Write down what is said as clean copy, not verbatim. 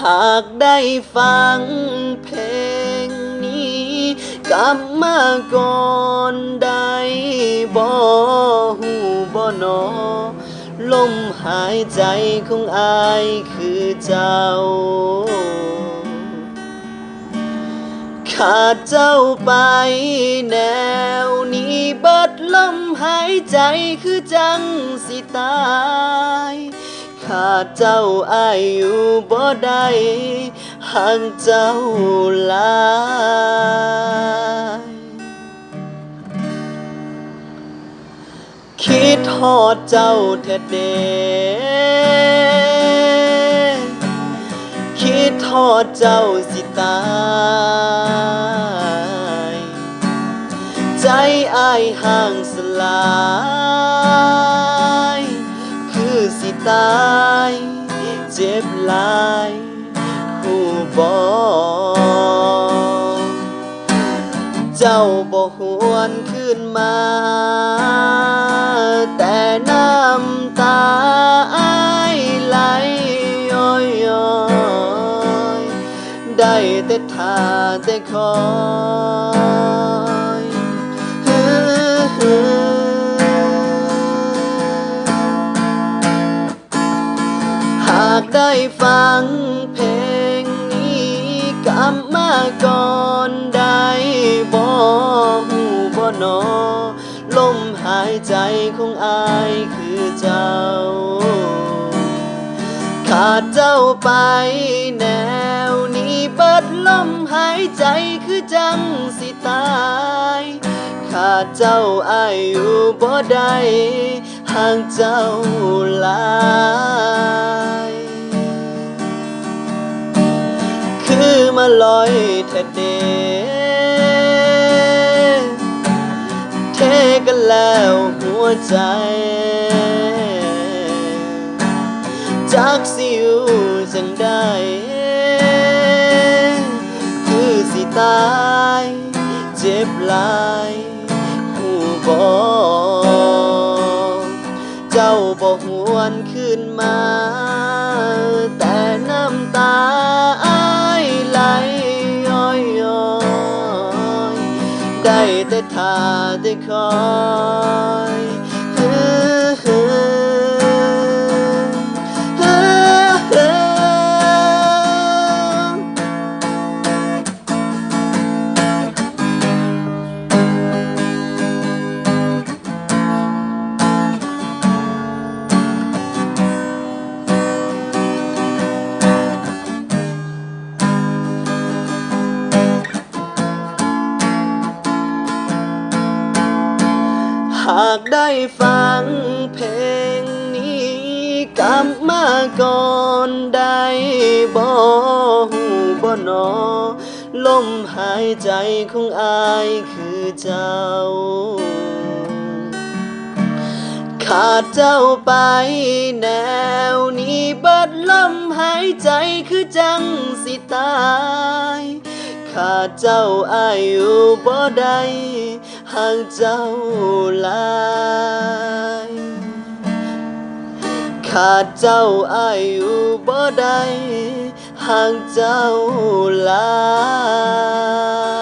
หากได้ฟังเพลงนี้กลับมาก่อนได้บ่หูบ่หนอลมหายใจของอายคือเจ้าขาดเจ้าไปแนวนี้เบิดลมหายใจคือจังสิตายขาดเจ้าอายอยู่บ่ได้ห่างเจ้าหลายคิดฮอดเจ้าแท้เด้คิดทอดเจ้าสิตายใจอ้ายห่างสลายคือสิตายเจ็บหลายหูบ่เจ้าบ่หวนขึ้นมาแต่น้ำตาอ้ายไหลย้อยได้แต่ท่าแต่คอยหากได้ฟังเพลงนี้กลับมาก่อนได้บ่หูบ่หนอลมหายใจของอายคือเจ้าขาดเจ้าไปแนวนี้เบิดลมหายใจคือจังสิตายขาดเจ้าอายอยู่บ่ได้ห่างเจ้าหลายคือมาลอยแท้เด้เทกันแล้วหัวใจจักสิอยู่จังได้คือสิตายเจ็บหลายหูบ่เจ้าบ่หวนขึ้นมาแต่น้ำตาอ้ายไหลย้อยได้แต่ท่าแต่คอยหากได้ฟังเพลงนี้กลับมาก่อนได้บ่หูบ่หนอลมหายใจของอายคือเจ้าขาดเจ้าไปแนวนี้เบิดลมหายใจคือจังสิตายขาดเจ้าอายอยู่บ่ได้ห่างเจ้าหลายขาดเจ้าอายอยู่บ่ได้ห่างเจ้าหลาย